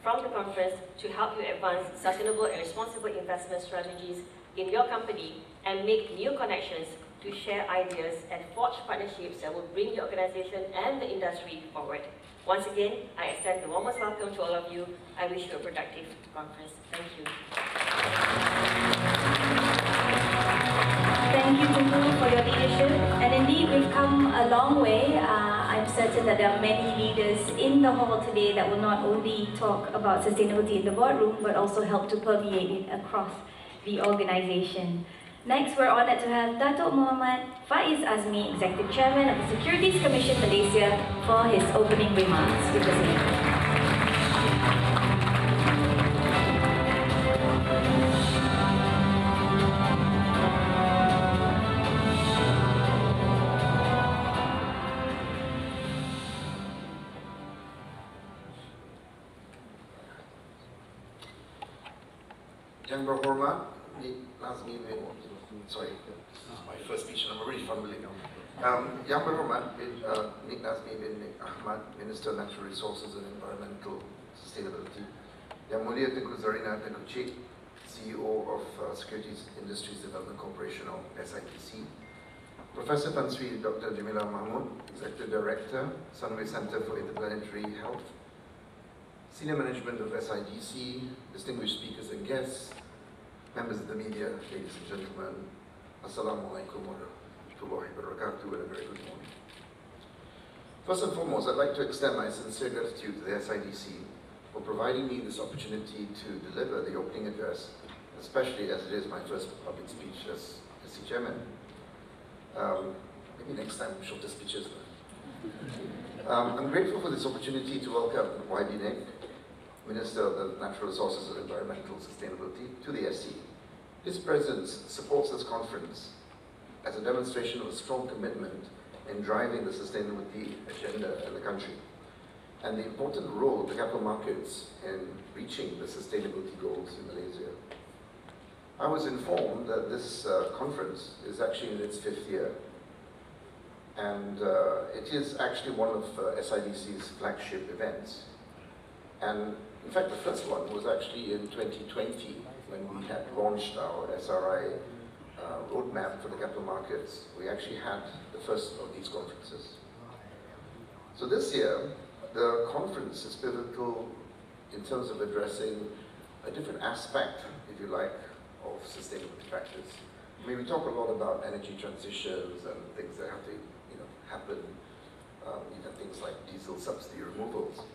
from the conference to help you advance sustainable and responsible investment strategies in your company and make new connections to share ideas and forge partnerships that will bring your organization and the industry forward. Once again, I extend the warmest welcome to all of you. I wish you a productive conference. Thank you. Thank you, Tunku, for your leadership. And indeed, we've come a long way. I'm certain that there are many leaders in the hall today that will not only talk about sustainability in the boardroom, but also help to permeate it across the organization. Next, we're honored to have Datuk Muhammad Faiz Azmi, Executive Chairman of the Securities Commission Malaysia, for his opening remarks. With us. Yang berhormat, Nazmi, sorry, this is my first speech and I'm already fumbling. Yang berhormat, Nazmi bin Ahmad, Minister of Natural Resources and Environmental Sustainability. Yang Mulia Tengku Zarina Tengku Cik, CEO of Securities Industries Development Corporation, or SITC. Professor Tan Sri Dr. Jamila Mahmud, Executive Director, Sunway Center for Interplanetary Health. Senior management of SIDC, distinguished speakers and guests, members of the media, ladies and gentlemen, Assalamualaikum warahmatullahi wabarakatuh, and a very good morning. First and foremost, I'd like to extend my sincere gratitude to the SIDC for providing me this opportunity to deliver the opening address, especially as it is my first public speech as SC Chairman. Maybe next time, shorter speeches. I'm grateful for this opportunity to welcome Wellbeing, Minister of the Natural Resources and Environmental Sustainability, to the SC. His presence supports this conference as a demonstration of a strong commitment in driving the sustainability agenda in the country and the important role of the capital markets in reaching the sustainability goals in Malaysia. I was informed that this conference is actually in its 5th year, and it is actually one of SIDC's flagship events. And in fact, the first one was actually in 2020 when we had launched our SRI roadmap for the capital markets. We actually had the first of these conferences. So this year, the conference is pivotal in terms of addressing a different aspect, if you like, of sustainability practice. I mean, we talk a lot about energy transitions and things that have to happen, even things like diesel subsidy removals.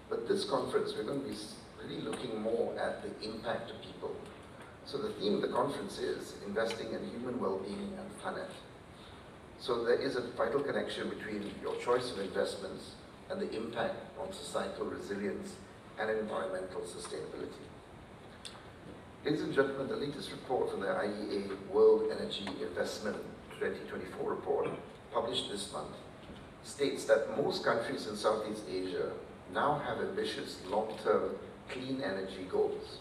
But this conference, we're going to be really looking more at the impact of people. So the theme of the conference is investing in human well-being and planet. So there is a vital connection between your choice of investments and the impact on societal resilience and environmental sustainability. Ladies and gentlemen, the latest report from the IEA World Energy Investment 2024 report, published this month, states that most countries in Southeast Asia now have ambitious long-term clean energy goals,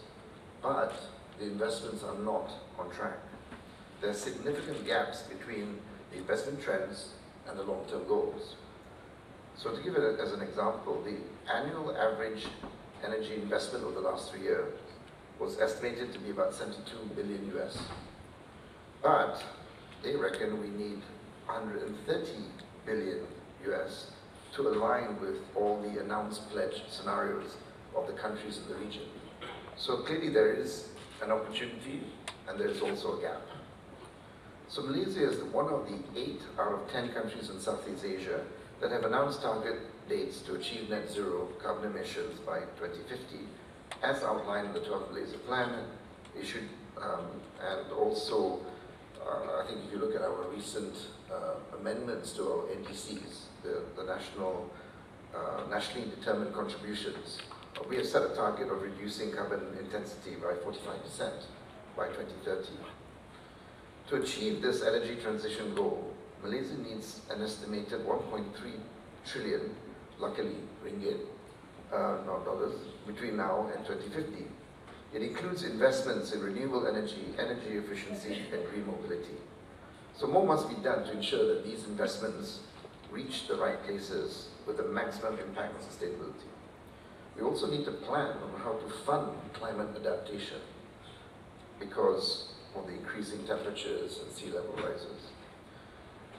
but the investments are not on track. There are significant gaps between the investment trends and the long-term goals. So to give it as an example, the annual average energy investment over the last 3 years was estimated to be about 72 billion US. But they reckon we need 130 billion US to align with all the announced pledge scenarios of the countries in the region. So clearly there is an opportunity and there is also a gap. So Malaysia is one of the 8 out of 10 countries in Southeast Asia that have announced target dates to achieve net zero carbon emissions by 2050, as outlined in the 12th Malaysia Plan issued, and also I think if you look at our recent amendments to our NDCs, the nationally determined contributions, we have set a target of reducing carbon intensity by 45% by 2030. To achieve this energy transition goal, Malaysia needs an estimated 1.3 trillion, luckily ringgit, not dollars, between now and 2050. It includes investments in renewable energy, energy efficiency, and green mobility. So more must be done to ensure that these investments reach the right places with the maximum impact on sustainability. we also need to plan on how to fund climate adaptation because of the increasing temperatures and sea level rises.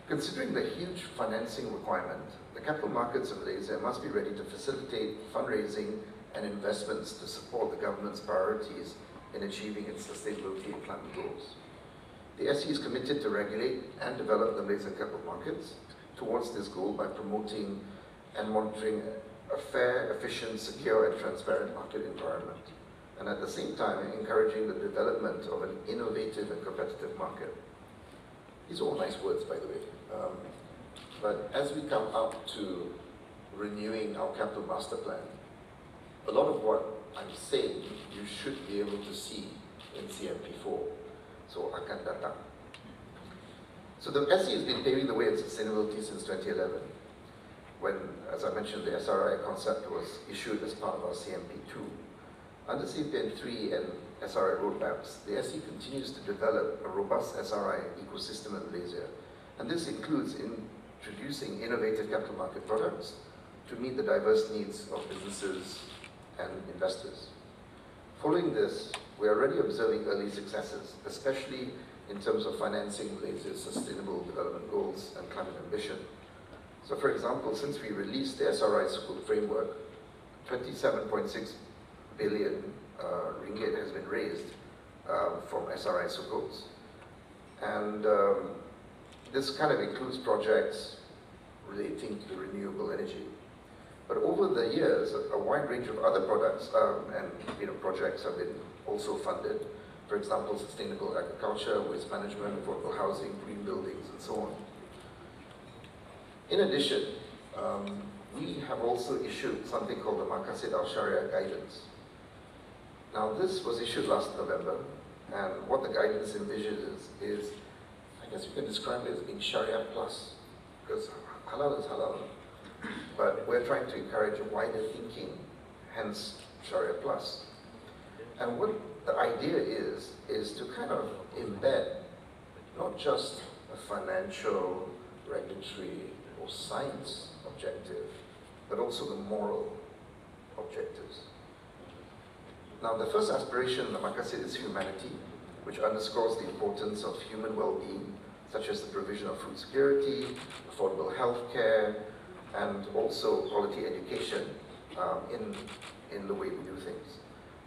Considering the huge financing requirement, the capital markets of Malaysia must be ready to facilitate fundraising and investments to support the government's priorities in achieving its sustainability and climate goals. The SE is committed to regulate and develop the Malaysian capital markets towards this goal by promoting and monitoring a fair, efficient, secure and transparent market environment, and at the same time encouraging the development of an innovative and competitive market. These are all nice words, by the way. But as we come up to renewing our capital master plan, a lot of what I'm saying you should be able to see in CMP4. So akan datang. So the SE has been paving the way in sustainability since 2011, when, as I mentioned, the SRI concept was issued as part of our CMP2. Under CMP3 and SRI roadmaps, the SE continues to develop a robust SRI ecosystem in Malaysia, and this includes introducing innovative capital market products to meet the diverse needs of businesses and investors. Following this, we are already observing early successes, especially in terms of financing Malaysia's sustainable development goals and climate ambition. So for example, since we released the SRI Sukuk framework, 27.6 billion ringgit has been raised from SRI Sukuks. And this kind of includes projects relating to renewable energy. But over the years, a wide range of other products and projects have been also funded. For example, sustainable agriculture, waste management, affordable housing, green buildings, and so on. In addition, we have also issued something called the Maqasid Al-Sharia Guidance. Now, this was issued last November, and what the guidance envisions is, I guess you can describe it as being Sharia plus, because halal is halal. But we're trying to encourage a wider thinking, hence Sharia plus. And what the idea is to kind of embed not just a financial, regulatory, or science objective, but also the moral objectives. Now, the first aspiration in the Maqasid is humanity, which underscores the importance of human well-being, such as the provision of food security, affordable health care, and also quality education in the way we do things.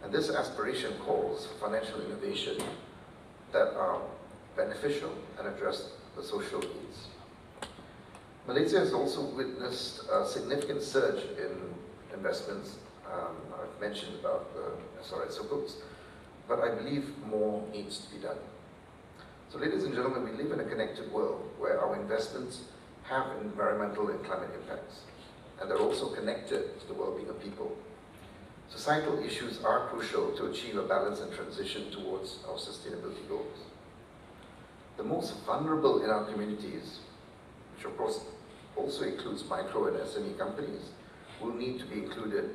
And this aspiration calls for financial innovation that are beneficial and address the social needs. Malaysia has also witnessed a significant surge in investments. I've mentioned about the SRI Sukuks, but I believe more needs to be done. So ladies and gentlemen, we live in a connected world where our investments have environmental and climate impacts, and they're also connected to the well-being of people. Societal issues are crucial to achieve a balance and transition towards our sustainability goals. The most vulnerable in our communities, which of course also includes micro and SME companies, will need to be included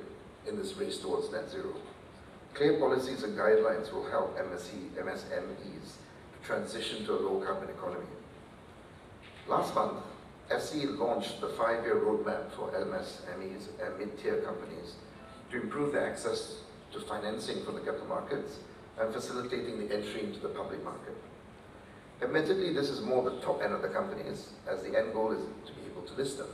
in this race towards net zero. Clear policies and guidelines will help MSMEs to transition to a low-carbon economy. Last month, SE launched the 5-year roadmap for MSMEs and mid-tier companies to improve their access to financing from the capital markets and facilitating the entry into the public market. Admittedly, this is more the top end of the companies, as the end goal is to be able to list them.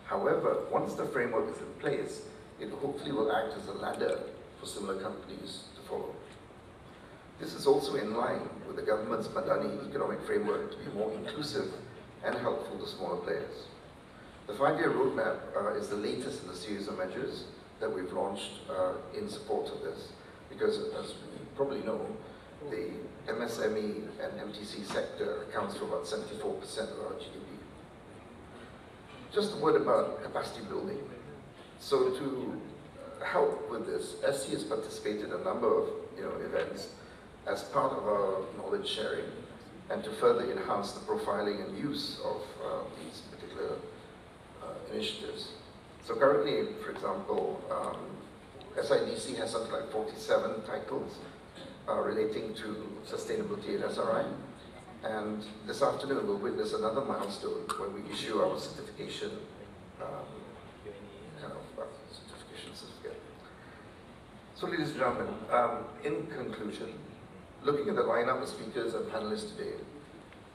However, once the framework is in place, it hopefully will act as a ladder for similar companies to follow. This is also in line with the government's Madani economic framework to be more inclusive and helpful to smaller players. The 5-year roadmap is the latest in the series of measures that we've launched in support of this, because as we probably know, the MSME and MTC sector accounts for about 74% of our GDP. Just a word about capacity building. So to help with this, SC has participated in a number of events as part of our knowledge sharing and to further enhance the profiling and use of these particular initiatives. So currently, for example, SIDC has something like 47 titles relating to sustainability at SRI. And this afternoon we'll witness another milestone when we issue our certification certificate. So ladies and gentlemen, in conclusion, looking at the lineup of speakers and panelists today,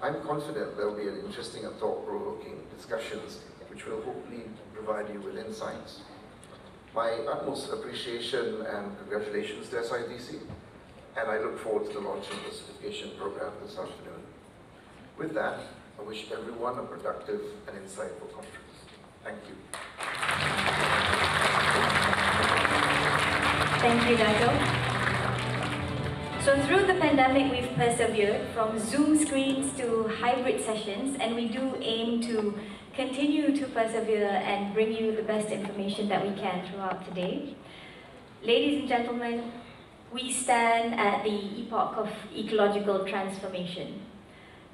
I'm confident there will be an interesting and thought-provoking discussions which will hopefully provide you with insights. My utmost appreciation and congratulations to SIDC, and I look forward to the launching of the certification program this afternoon. With that, I wish everyone a productive and insightful conference. Thank you. Thank you, Dato. So through the pandemic, we've persevered from Zoom screens to hybrid sessions, and we do aim to continue to persevere and bring you the best information that we can throughout today. Ladies and gentlemen, we stand at the epoch of ecological transformation,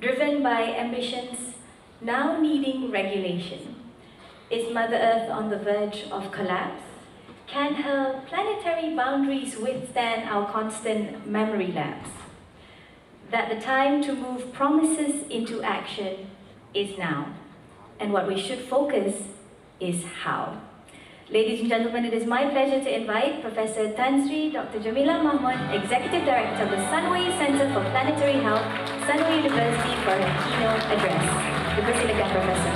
driven by ambitions now needing regulation. Is Mother Earth on the verge of collapse? Can her planetary boundaries withstand our constant memory lapse? That the time to move promises into action is now, and what we should focus is how. Ladies and gentlemen, it is my pleasure to invite Professor Tan Sri Dr. Jamila Mahmud, Executive Director of the Sunway Center for Planetary Health, Sunway University, for her keynote address. Dipersilakan, Professor.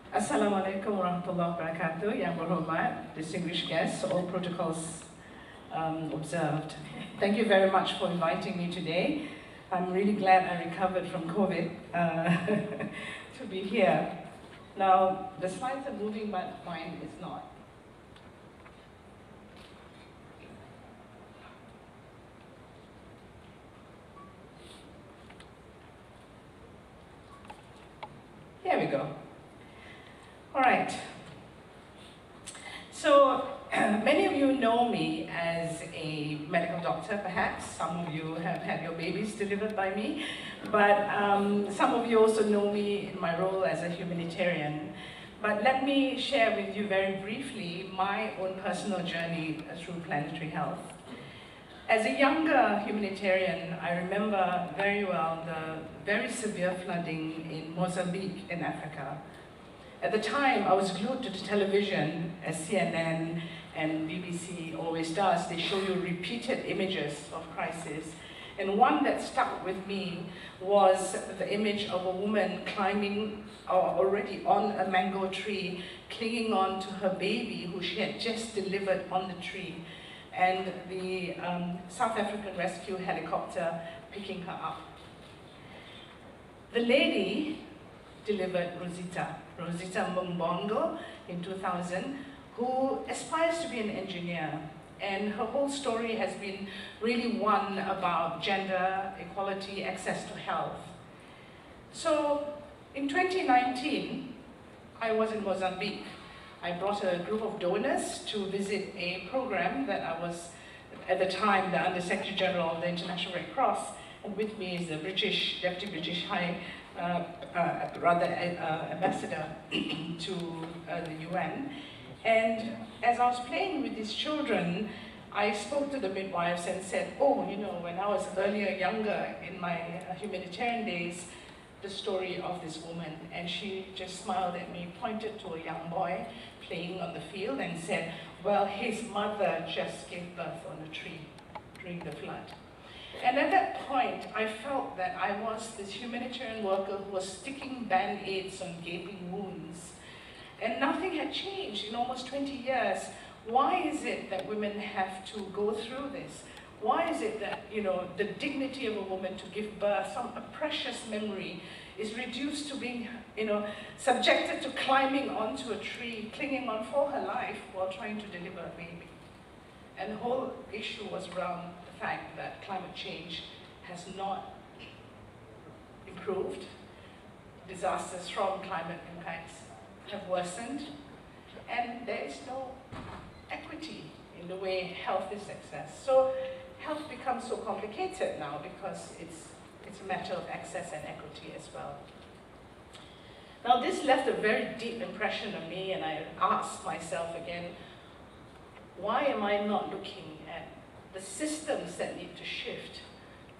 Assalamualaikum warahmatullahi wabarakatuh. Yang berhormat, distinguished guests, all protocols observed. Thank you very much for inviting me today. I'm really glad I recovered from COVID to be here. Now, the slides are moving, but mine is not. Here we go. All right. So many of you know me as a medical doctor, perhaps. Some of you have had your babies delivered by me. But some of you also know me in my role as a humanitarian. But let me share with you very briefly my own personal journey through planetary health. As a younger humanitarian, I remember very well the very severe flooding in Mozambique in Africa. At the time, I was glued to the television, as CNN and BBC always does. They show you repeated images of crisis. And one that stuck with me was the image of a woman climbing already on a mango tree, clinging on to her baby who she had just delivered on the tree, and the South African rescue helicopter picking her up. The lady delivered Rosita Mbongo in 2000, who aspires to be an engineer. And her whole story has been really one about gender, equality, access to health. So in 2019, I was in Mozambique. I brought a group of donors to visit a program that I was, at the time, the Under-Secretary General of the International Red Cross, and with me is the Deputy British Ambassador to the UN. And as I was playing with these children, I spoke to the midwives and said, oh, you know, when I was younger in my humanitarian days, the story of this woman. And she just smiled at me, pointed to a young boy playing on the field and said, well, his mother just gave birth on a tree during the flood. And at that point, I felt that I was this humanitarian worker who was sticking band-aids on gaping wounds. And nothing had changed in almost 20 years. Why is it that women have to go through this? Why is it that, you know, the dignity of a woman to give birth, a precious memory, is reduced to being, you know, subjected to climbing onto a tree, clinging on for her life while trying to deliver a baby? And the whole issue was around the fact that climate change has not improved. Disasters from climate impacts have worsened, and there is no equity in the way health is accessed. So health becomes so complicated now because it's a matter of access and equity as well. Now this left a very deep impression on me, and I asked myself again, why am I not looking at the systems that need to shift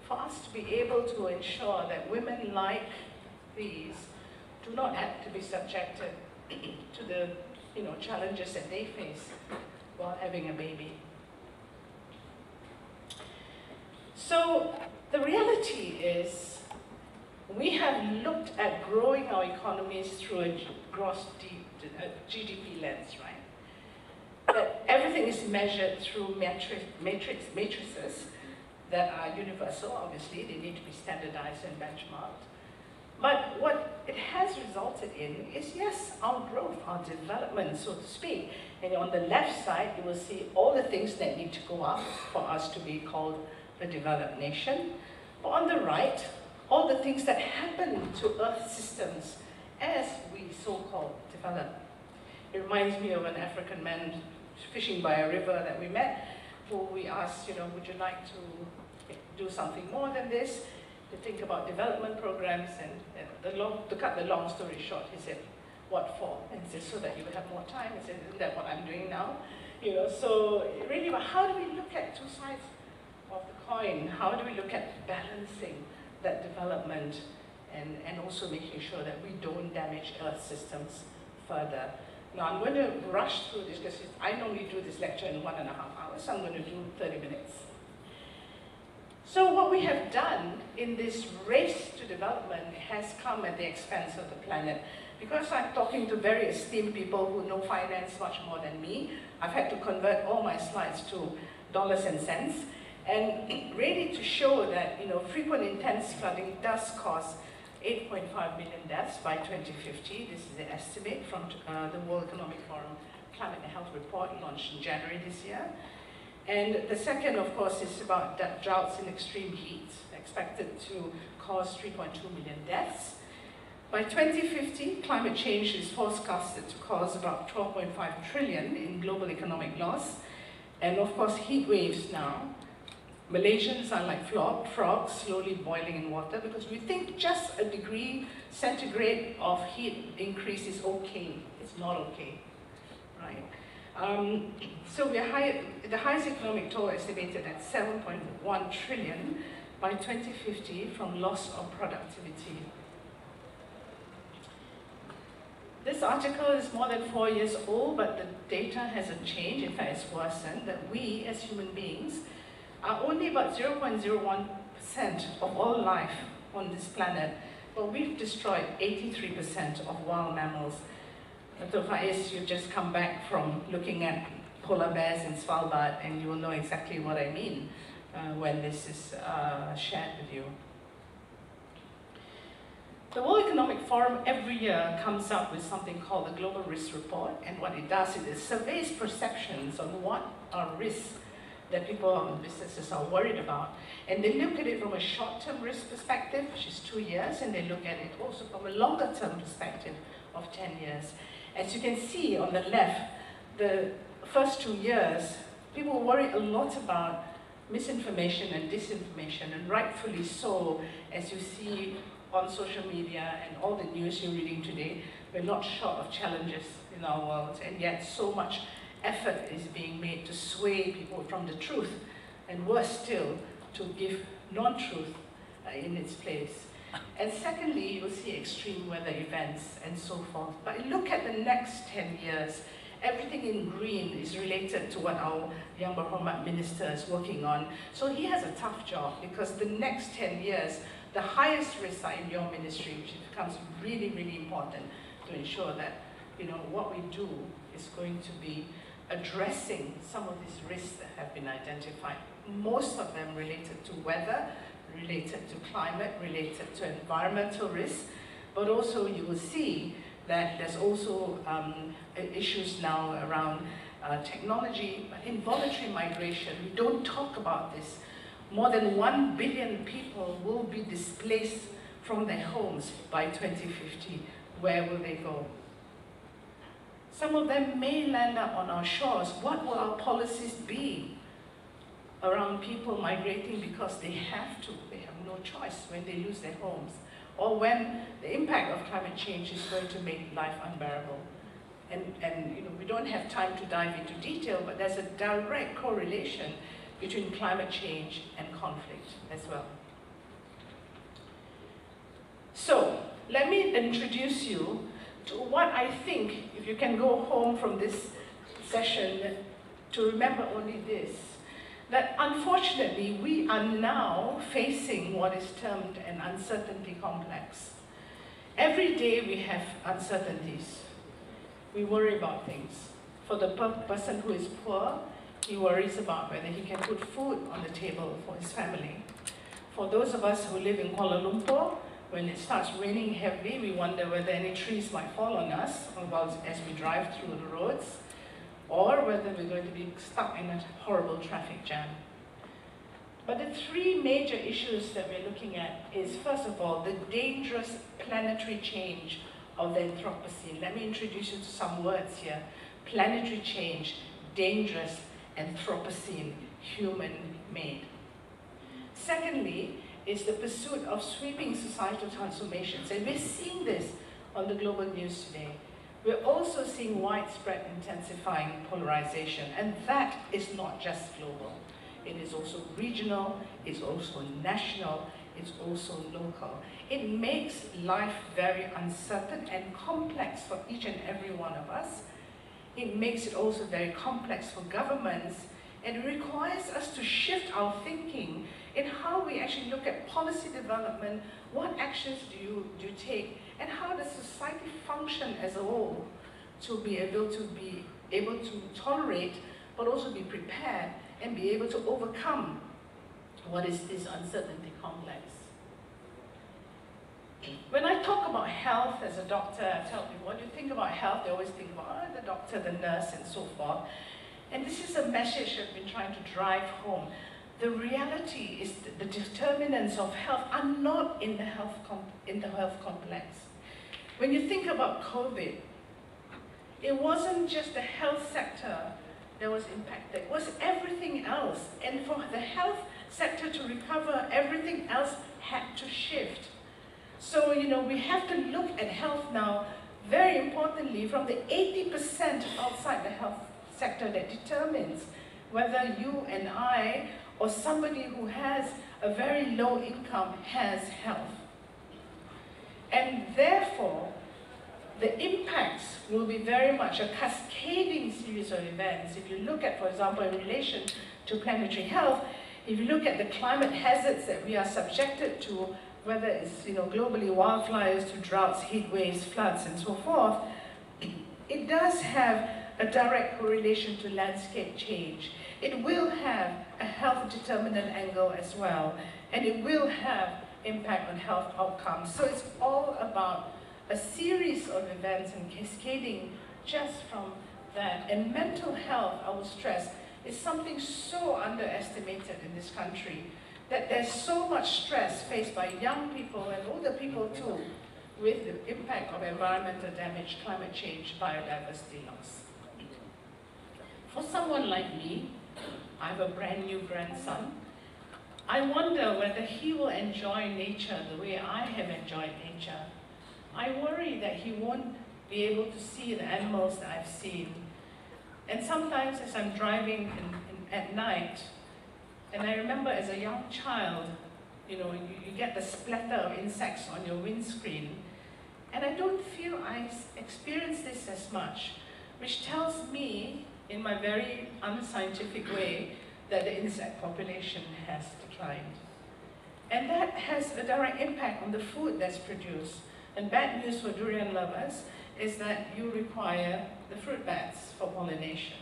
for us to be able to ensure that women like these do not have to be subjected to the challenges that they face while having a baby. So the reality is we have looked at growing our economies through a gross GDP lens, right? That everything is measured through matrices that are universal, obviously, they need to be standardized and benchmarked. But what it has resulted in is, yes, our growth, our development, so to speak. And on the left side, you will see all the things that need to go up for us to be called a developed nation. But on the right, all the things that happen to Earth systems as we so-called develop. It reminds me of an African man fishing by a river that we met, who we asked, would you like to do something more than this? To think about development programs, and to cut the long story short, he said, what for? And he said, so that you will have more time. He said, isn't that what I'm doing now? So really, how do we look at two sides of the coin? How do we look at balancing that development and also making sure that we don't damage Earth systems further? Now, I'm going to rush through this because I normally do this lecture in 1.5 hours, so I'm going to do 30 minutes. So what we have done in this race to development has come at the expense of the planet. Because I'm talking to very esteemed people who know finance much more than me, I've had to convert all my slides to dollars and cents. And really to show that frequent intense flooding does cause 8.5 million deaths by 2050. This is the estimate from the World Economic Forum Climate and Health Report launched in January this year. And the second, of course, is about droughts and extreme heat, expected to cause 3.2 million deaths. By 2050, climate change is forecasted to cause about 12.5 trillion in global economic loss. And of course, heat waves now. Malaysians are like frogs slowly boiling in water because we think just a degree centigrade of heat increase is okay. It's not okay, right? So the highest economic toll estimated at 7.1 trillion by 2050 from loss of productivity. This article is more than 4 years old, but the data hasn't changed. In fact, it's worsened, that we as human beings are only about 0.01% of all life on this planet, but we've destroyed 83% of wild mammals. So Faiz, you've just come back from looking at polar bears in Svalbard, and you will know exactly what I mean when this is shared with you. The World Economic Forum every year comes up with something called the Global Risk Report, and what it does is it surveys perceptions on what are risks that people and businesses are worried about. And they look at it from a short-term risk perspective, which is 2 years, and they look at it also from a longer-term perspective of 10 years. As you can see on the left, the first 2 years, people worry a lot about misinformation and disinformation, and rightfully so, as you see on social media and all the news you're reading today. We're not short of challenges in our world, and yet so much effort is being made to sway people from the truth, and worse still, to give non-truth in its place. And secondly, you'll see extreme weather events and so forth. But look at the next 10 years. Everything in green is related to what our Yang Berhormat Minister is working on. So he has a tough job, because the next 10 years, the highest risks are in your ministry, which becomes really, really important to ensure that what we do is going to be addressing some of these risks that have been identified. Most of them related to weather, related to climate, related to environmental risks, but also you will see that there's also issues now around technology, involuntary migration. We don't talk about this. More than 1 billion people will be displaced from their homes by 2050. Where will they go? Some of them may land up on our shores. What will our policies be around people migrating because they have to, they have no choice when they lose their homes, or when the impact of climate change is going to make life unbearable? and you know, we don't have time to dive into detail, but there's a direct correlation between climate change and conflict as well. So, let me introduce you to what I think, if you can go home from this session to remember only this, that unfortunately we are now facing what is termed an uncertainty complex. Every day we have uncertainties. We worry about things. For the person who is poor, he worries about whether he can put food on the table for his family. For those of us who live in Kuala Lumpur, when it starts raining heavily, we wonder whether any trees might fall on us as we drive through the roads, or whether we're going to be stuck in a horrible traffic jam. But the three major issues that we're looking at is, first of all, the dangerous planetary change of the Anthropocene. Let me introduce you to some words here. Planetary change, dangerous, Anthropocene, human-made. Secondly, is the pursuit of sweeping societal transformations. And we're seeing this on the global news today. We're also seeing widespread intensifying polarization, and that is not just global. It is also regional, it's also national, it's also local. It makes life very uncertain and complex for each and every one of us. It makes it also very complex for governments, and it requires us to shift our thinking in how we actually look at policy development, what actions do you take, and how does society function as a whole to be able to tolerate, but also be prepared and be able to overcome what is this uncertainty complex. When I talk about health as a doctor, I tell people, what do you think about health? They always think about the doctor, the nurse, and so forth. And this is a message I've been trying to drive home. The reality is that the determinants of health are not in the health complex. When you think about COVID, it wasn't just the health sector that was impacted, it was everything else. And for the health sector to recover, everything else had to shift. So, you know, we have to look at health now, very importantly, from the 80% outside the health sector that determines whether you and I or somebody who has a very low income has health. And therefore, the impacts will be very much a cascading series of events. If you look at, for example, in relation to planetary health, if you look at the climate hazards that we are subjected to, whether it's, you know, globally wildfires to droughts, heat waves, floods, and so forth, it does have a direct correlation to landscape change. It will have a health determinant angle as well, and it will have impact on health outcomes. So it's all about a series of events and cascading just from that. And mental health, I will stress, is something so underestimated in this country, that there's so much stress faced by young people and older people too, with the impact of environmental damage, climate change, biodiversity loss. For someone like me, I have a brand new grandson. I wonder whether he will enjoy nature the way I have enjoyed nature. I worry that he won't be able to see the animals that I've seen. And sometimes as I'm driving at night, and I remember as a young child, you know, you get the splatter of insects on your windscreen, and I don't feel I experience this as much, which tells me, in my very unscientific way, that the insect population has declined. And that has a direct impact on the food that's produced. And bad news for durian lovers is that you require the fruit bats for pollination.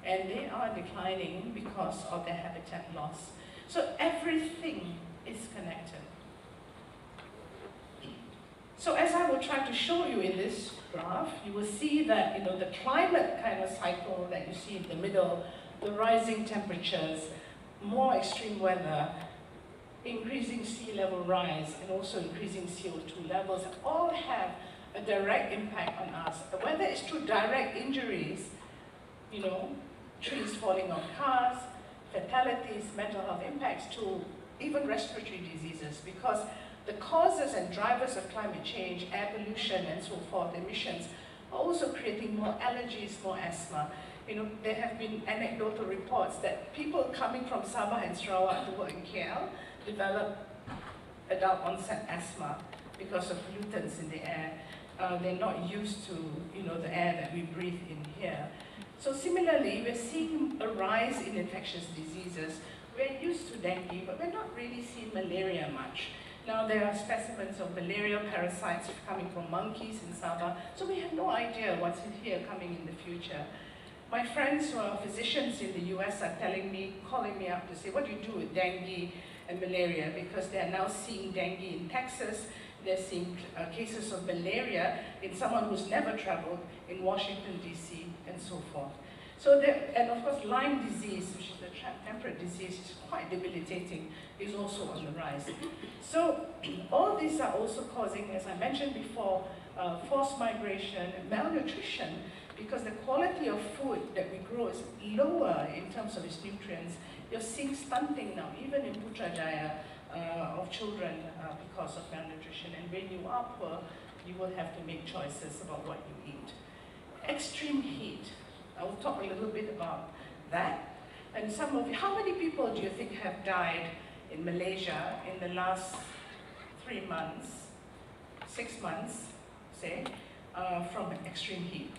And they are declining because of their habitat loss. So everything is connected. So as I will try to show you in this graph, you will see that, you know, the climate kind of cycle that you see in the middle, the rising temperatures, more extreme weather, increasing sea level rise, and also increasing CO2 levels, all have a direct impact on us. Whether it's through direct injuries, you know, trees falling on cars, fatalities, mental health impacts, to even respiratory diseases, because the causes and drivers of climate change, air pollution and so forth, emissions, are also creating more allergies, more asthma. You know, there have been anecdotal reports that people coming from Sabah and Sarawak to work in KL develop adult onset asthma because of pollutants in the air. They're not used to, you know, the air that we breathe in here. So similarly, we're seeing a rise in infectious diseases. We're used to dengue, but we're not really seeing malaria much. Now there are specimens of malarial parasites coming from monkeys in Sabah, so we have no idea what's in here coming in the future. My friends who are physicians in the US are calling me up to say, what do you do with dengue and malaria? Because they are now seeing dengue in Texas, they're seeing cases of malaria in someone who's never traveled in Washington, DC, and so forth. So and of course, Lyme disease, which is a temperate disease, is quite debilitating, is also on the rise. So all these are also causing, as I mentioned before, forced migration and malnutrition, because the quality of food that we grow is lower in terms of its nutrients. You're seeing stunting now, even in Putrajaya, of children because of malnutrition. And when you are poor, you will have to make choices about what you eat. Extreme heat. I will talk a little bit about that. And some of you, how many people do you think have died in Malaysia in the last 3 months, 6 months, say, from extreme heat?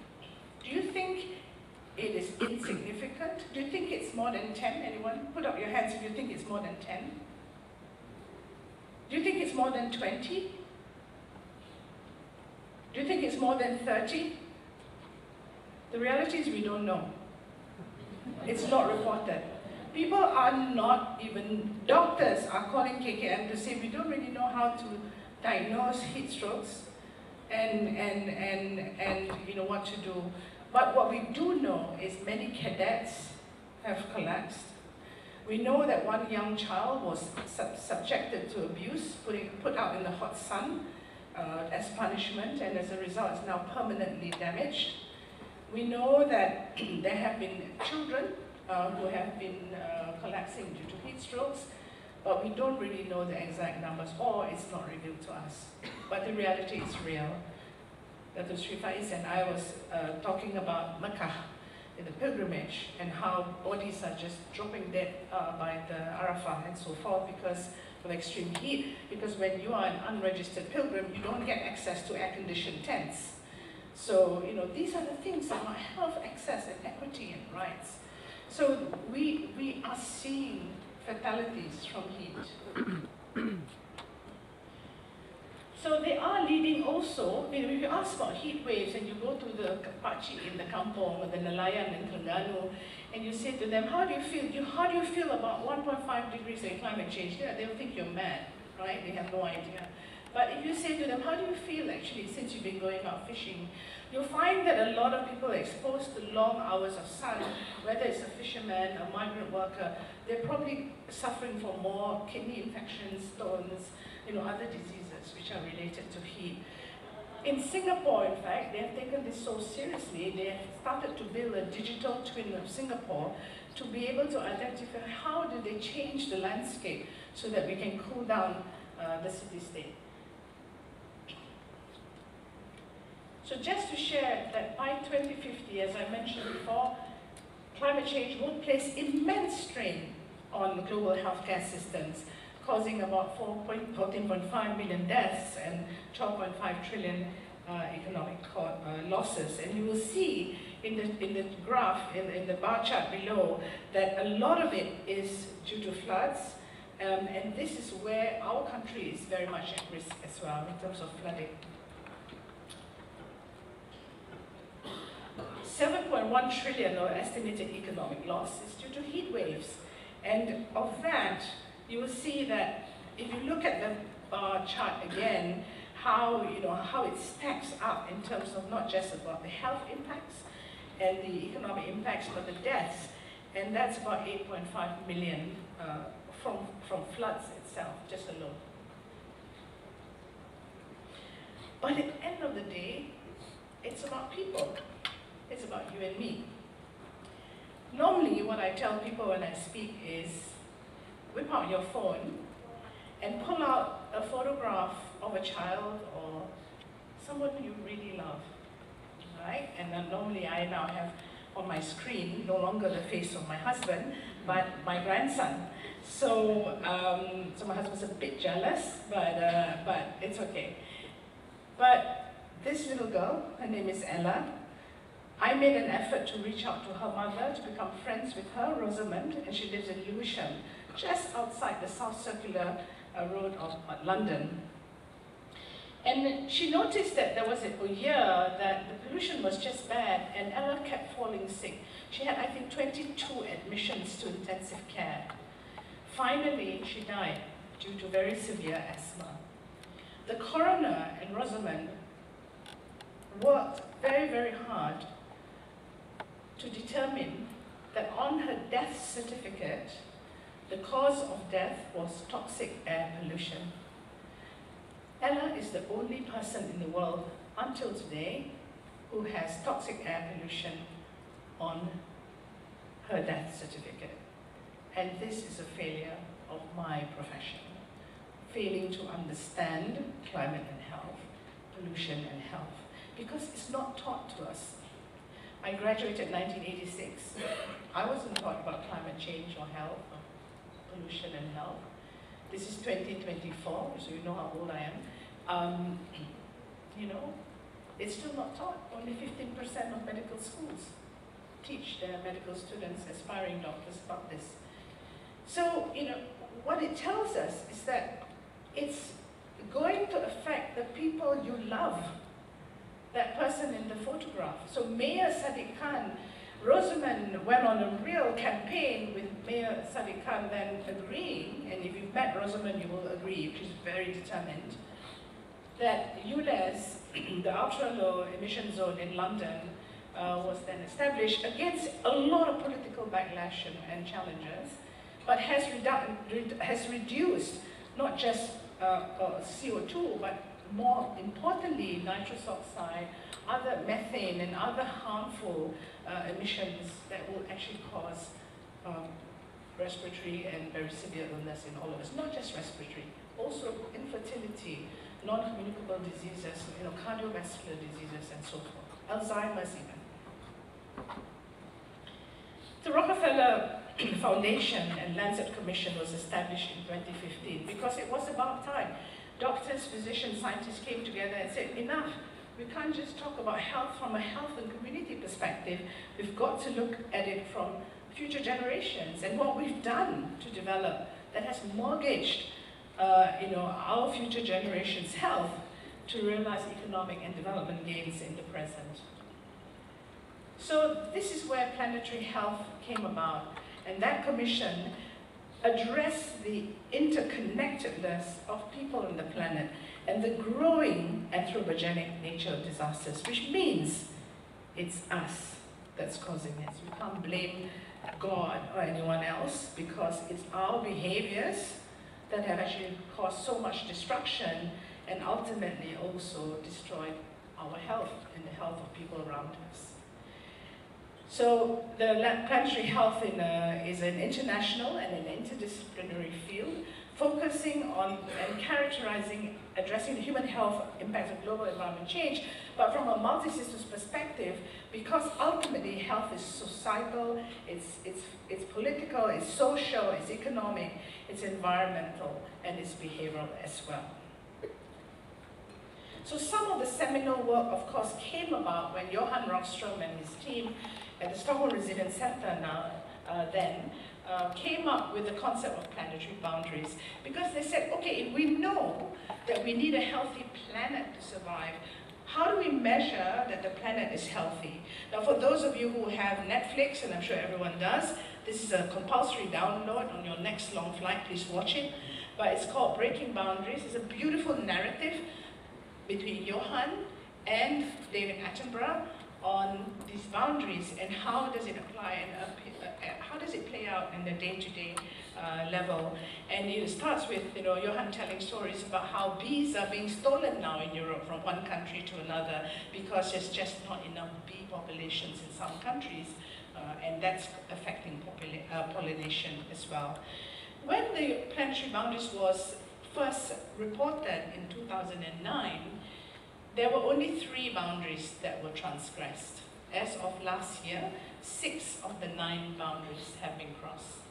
Do you think it is insignificant? Do you think it's more than 10? Anyone? Put up your hands if you think it's more than 10. Do you think it's more than 20? Do you think it's more than 30? The reality is we don't know. It's not reported. People are not even, doctors are calling KKM to say we don't really know how to diagnose heat strokes and you know what to do. But what we do know is many cadets have collapsed. We know that one young child was subjected to abuse, put out in the hot sun as punishment, and as a result is now permanently damaged. We know that there have been children who have been collapsing due to heat strokes, but we don't really know the exact numbers, or it's not revealed to us. But the reality is real. Dr. Sri Faiz and I was talking about Mecca in the pilgrimage and how bodies are just dropping dead by the Arafah and so forth because of extreme heat. Because when you are an unregistered pilgrim, you don't get access to air-conditioned tents. So, you know, these are the things about health, access, and equity and rights. So we are seeing fatalities from heat. So they are leading also, you know, if you ask about heat waves and you go to the Kapachi in the Kampong or the Nelayan in Terengganu and you say to them, how do you feel about 1.5 degrees of climate change? Yeah, they'll think you're mad, right? They have no idea. But if you say to them, how do you feel actually since you've been going out fishing? You'll find that a lot of people are exposed to long hours of sun, whether it's a fisherman, a migrant worker, they're probably suffering from more kidney infections, stones, you know, other diseases which are related to heat. In Singapore, in fact, they have taken this so seriously, they have started to build a digital twin of Singapore to be able to identify how do they change the landscape so that we can cool down the city-state. So just to share that by 2050, as I mentioned before, climate change will place immense strain on global healthcare systems, causing about 14.5 million deaths and 12.5 trillion economic losses. And you will see in the graph, in the bar chart below, that a lot of it is due to floods, and this is where our country is very much at risk as well in terms of flooding. 7.1 trillion of estimated economic loss is due to heat waves. And of that, you will see that if you look at the bar chart again, how it stacks up in terms of not just about the health impacts and the economic impacts, but the deaths. And that's about 8.5 million from floods itself, just alone. But at the end of the day, it's about people. It's about you and me. Normally, what I tell people when I speak is, whip out your phone and pull out a photograph of a child or someone you really love. right? And normally I now have on my screen no longer the face of my husband, but my grandson. So, so my husband's a bit jealous, but it's okay. But this little girl, her name is Ella. I made an effort to reach out to her mother to become friends with her, Rosamond, and she lives in Lewisham, just outside the South Circular Road of London. And she noticed that there was a year that the pollution was just bad, and Ella kept falling sick. She had, I think, 22 admissions to intensive care. Finally, she died due to very severe asthma. The coroner and Rosamond worked very, very hard to determine that on her death certificate, the cause of death was toxic air pollution. Ella is the only person in the world until today who has toxic air pollution on her death certificate. And this is a failure of my profession, failing to understand climate and health, pollution and health, because it's not taught to us. I graduated in 1986. I wasn't taught about climate change or health, or pollution and health. This is 2024, so you know how old I am. You know, it's still not taught. Only 15% of medical schools teach their medical students, aspiring doctors, about this. So, you know, what it tells us is that it's going to affect the people you love, that person in the photograph. So Mayor Sadiq Khan, Rosamond went on a real campaign with Mayor Sadiq Khan then agreeing, and if you've met Rosamond, you will agree, she's very determined, that ULEZ, the ultra-low emission zone in London, was then established against a lot of political backlash and challenges, but has reduced not just CO2, but more importantly, nitrous oxide, other methane and other harmful emissions that will actually cause respiratory and very severe illness in all of us. Not just respiratory, also infertility, non-communicable diseases, you know, cardiovascular diseases and so forth, Alzheimer's even. The Rockefeller Foundation and Lancet Commission was established in 2015 because it was about time. Doctors, physicians, scientists came together and said, enough, we can't just talk about health from a health and community perspective. We've got to look at it from future generations and what we've done to develop that has mortgaged you know, our future generations' health to realize economic and development gains in the present. So this is where planetary health came about, and that commission addressed the interconnectedness of people on the planet and the growing anthropogenic nature of disasters, which means it's us that's causing it. We can't blame God or anyone else because it's our behaviors that have actually caused so much destruction and ultimately also destroyed our health and the health of people around us. So the planetary health is an international and an interdisciplinary field focusing on and characterizing, addressing the human health impacts of global environment change, but from a multi-systems perspective, because ultimately health is societal, it's political, it's social, it's economic, it's environmental, and it's behavioral as well. So some of the seminal work, of course, came about when Johan Rockström and his team at the Stockholm Resilience Center came up with the concept of planetary boundaries, because they said, okay, if we know that we need a healthy planet to survive, how do we measure that the planet is healthy? Now, for those of you who have Netflix, and I'm sure everyone does, this is a compulsory download on your next long flight, please watch it, but it's called Breaking Boundaries. It's a beautiful narrative between Johan and David Attenborough on these boundaries and how does it apply and how does it play out in the day-to-day level. And it starts with, you know, Johan telling stories about how bees are being stolen now in Europe from one country to another because there's just not enough bee populations in some countries, and that's affecting pollination as well. When the planetary boundaries was first reported in 2009, there were only 3 boundaries that were transgressed. As of last year, 6 of the 9 boundaries have been crossed.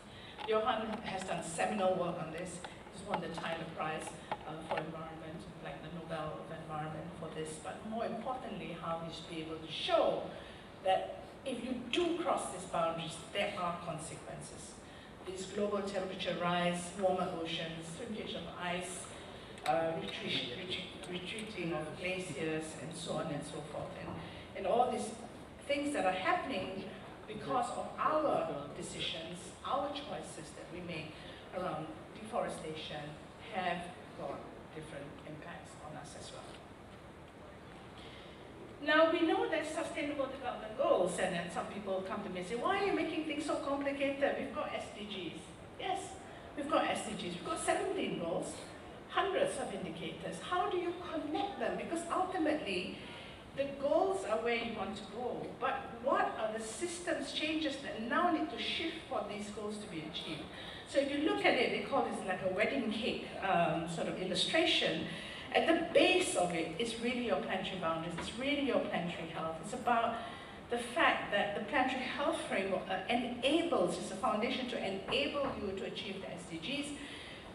Johan has done seminal work on this. He's won the Tyler Prize for Environment, like the Nobel of Environment for this, but more importantly, how we should be able to show that if you do cross these boundaries, there are consequences. These global temperature rise, warmer oceans, shrinkage of ice, retreating of glaciers, and so on and so forth. And all these things that are happening because of our decisions, our choices that we make around deforestation have got different impacts on us as well. Now, we know there's Sustainable Development Goals, and then some people come to me and say, why are you making things so complicated? We've got SDGs. Yes, we've got SDGs. We've got 17 goals, hundreds of indicators. How do you connect them? Because ultimately, the goals are where you want to go, but what are the systems changes that now need to shift for these goals to be achieved? So if you look at it, they call this like a wedding cake sort of illustration. At the base of it is really your planetary boundaries, it's really your planetary health. It's about the fact that the planetary health framework enables, it's a foundation to enable you to achieve the SDGs.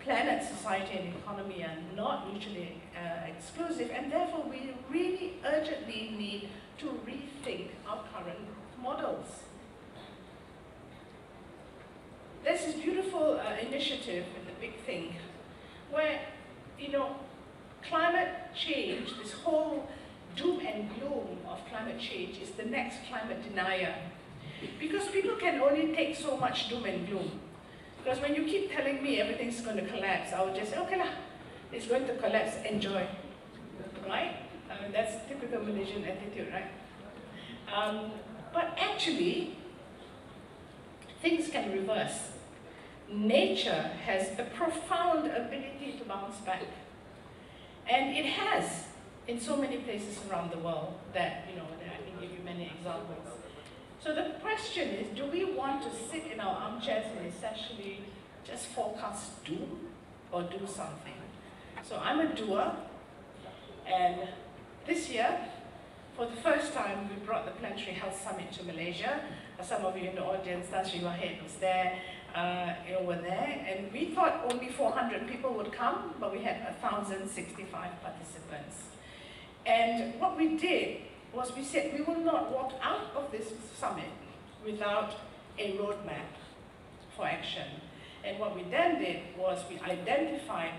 Planet, society, and economy are not mutually exclusive, and therefore we really urgently need to rethink our current models. There's this beautiful initiative in the Big Think, where, you know, climate change, this whole doom and gloom of climate change is the next climate denier. Because people can only take so much doom and gloom. Because when you keep telling me everything's going to collapse, I would just say, okay lah, it's going to collapse, enjoy. Right? I mean, that's typical Malaysian attitude, right? But actually, things can reverse. Nature has a profound ability to bounce back. And it has in so many places around the world that, you know, that I can give you many examples. So the question is, do we want to sit in our armchairs and essentially just forecast doom or do something? So I'm a doer, and this year, for the first time, we brought the Planetary Health Summit to Malaysia. Some of you in the audience, Nazmi was there, were there, and we thought only 400 people would come, but we had 1,065 participants. And what we did was we said we will not walk out of this summit without a roadmap for action. And what we then did was we identified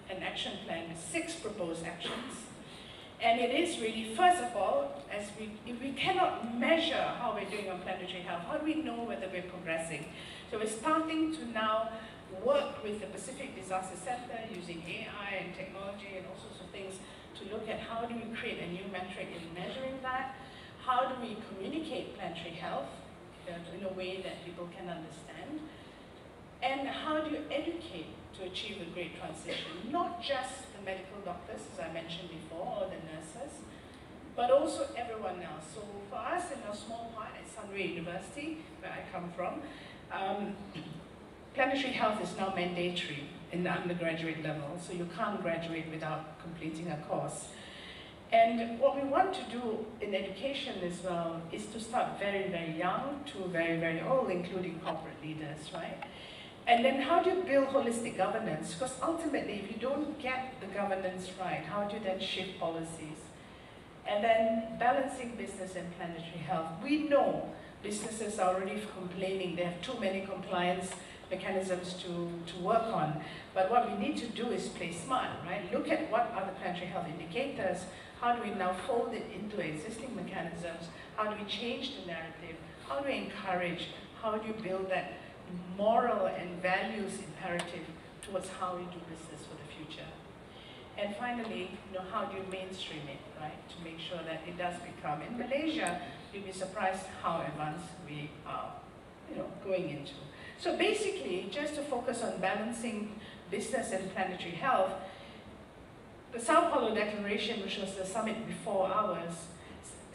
an action plan with 6 proposed actions. And it is really, first of all, if we cannot measure how we're doing on planetary health, how do we know whether we're progressing? So we're starting to now work with the Pacific Disaster Center using AI and technology and all sorts of things to look at how do we create a new metric in measuring that, how do we communicate planetary health in a way that people can understand, and how do you educate to achieve a great transition, not just the medical doctors, as I mentioned before, or the nurses, but also everyone else. So for us in a small part at Sunway University, where I come from, planetary health is now mandatory in the undergraduate level, so you can't graduate without completing a course. And what we want to do in education as well is to start very, very young to very, very old, including corporate leaders, right? And then how do you build holistic governance? Because ultimately, if you don't get the governance right, how do you then shift policies? And then balancing business and planetary health. We know businesses are already complaining they have too many compliance mechanisms to work on. But what we need to do is play smart, right? Look at what are the planetary health indicators. How do we now fold it into existing mechanisms? How do we change the narrative? How do we encourage? How do you build that moral and values imperative towards how we do business for the future? And finally, how do you mainstream it, right? To make sure that it does become, in Malaysia, you'll be surprised how advanced we are, going into. So basically, just to focus on balancing business and planetary health, the Sao Paulo Declaration, which was the summit before ours,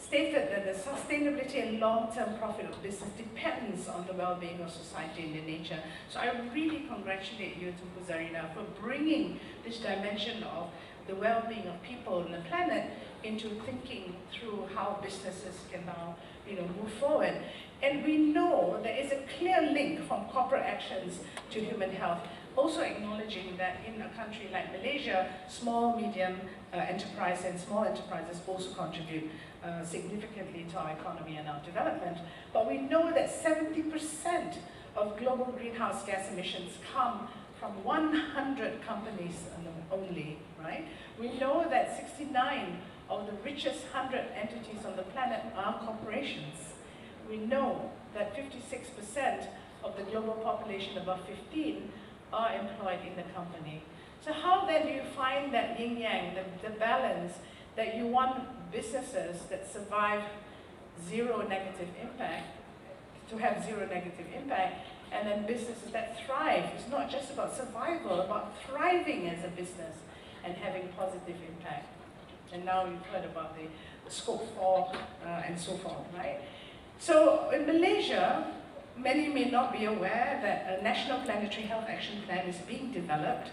stated that the sustainability and long-term profit of business depends on the well-being of society and the nature. So I really congratulate you, Tunku Zarina, for bringing this dimension of the well-being of people on the planet into thinking through how businesses can now, move forward. And we know there is a clear link from corporate actions to human health, also acknowledging that in a country like Malaysia, small, medium enterprise and small enterprises also contribute significantly to our economy and our development. But we know that 70% of global greenhouse gas emissions come from 100 companies only, right? We know that 69 of the richest 100 entities on the planet are corporations. We know that 56% of the global population above 15 are employed in the company. So how then do you find that yin-yang, the balance, that you want businesses that survive zero negative impact, to have zero negative impact, and then businesses that thrive? It's not just about survival, about thriving as a business and having positive impact. And now you've heard about the scope 4 and so forth, right? So in Malaysia, many may not be aware that a National Planetary Health Action Plan is being developed,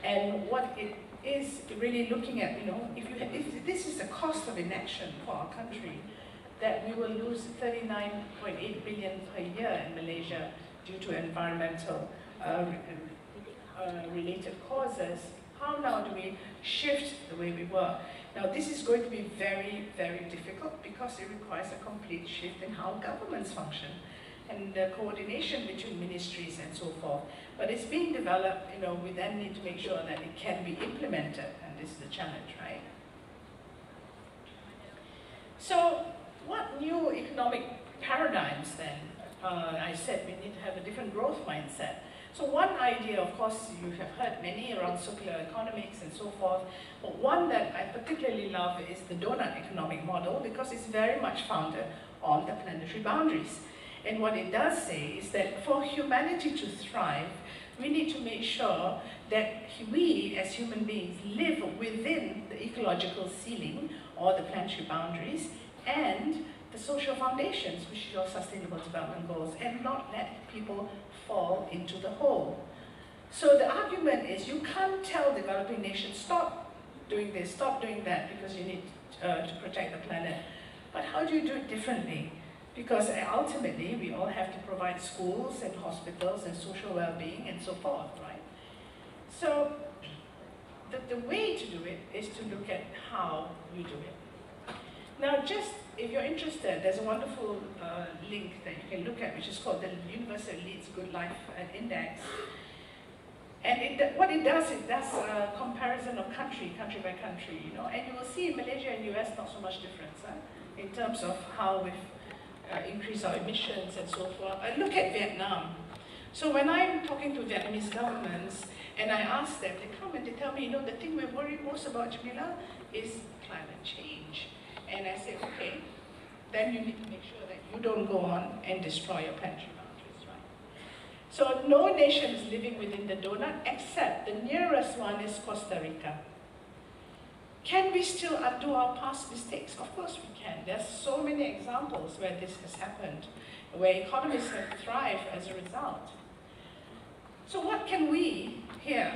and what it is really looking at, if this is the cost of inaction for our country, that we will lose 39.8 billion per year in Malaysia due to environmental related causes. How now do we shift the way we work? Now this is going to be very, very difficult because it requires a complete shift in how governments function and the coordination between ministries and so forth. But it's being developed, we then need to make sure that it can be implemented, and this is the challenge, right? So what new economic paradigms then? I said we need to have a different growth mindset. So one idea, of course, you have heard many around circular economics and so forth, but one that I particularly love is the donut economic model, because it's very much founded on the planetary boundaries. And what it does say is that for humanity to thrive, we need to make sure that we, as human beings, live within the ecological ceiling or the planetary boundaries and the social foundations, which are sustainable development goals, and not let people fall into the hole. So the argument is you can't tell developing nations, stop doing this, stop doing that, because you need to protect the planet. But how do you do it differently? Because ultimately, we all have to provide schools and hospitals and social well-being and so forth, right? So the way to do it is to look at how you do it. Now, just if you're interested, there's a wonderful link that you can look at, which is called the Universal Leads Good Life Index. And what it does a comparison of country by country, and you will see in Malaysia and US not so much difference in terms of how we've increased our emissions and so forth. I look at Vietnam. So when I'm talking to Vietnamese governments and I ask them, they come and they tell me, the thing we're worried most about, Jamila, is climate change. And I say, okay, then you need to make sure that you don't go on and destroy your planetary boundaries, right? So no nation is living within the donut, except the nearest one is Costa Rica. Can we still undo our past mistakes? Of course we can. There's so many examples where this has happened, where economies have thrived as a result. So what can we here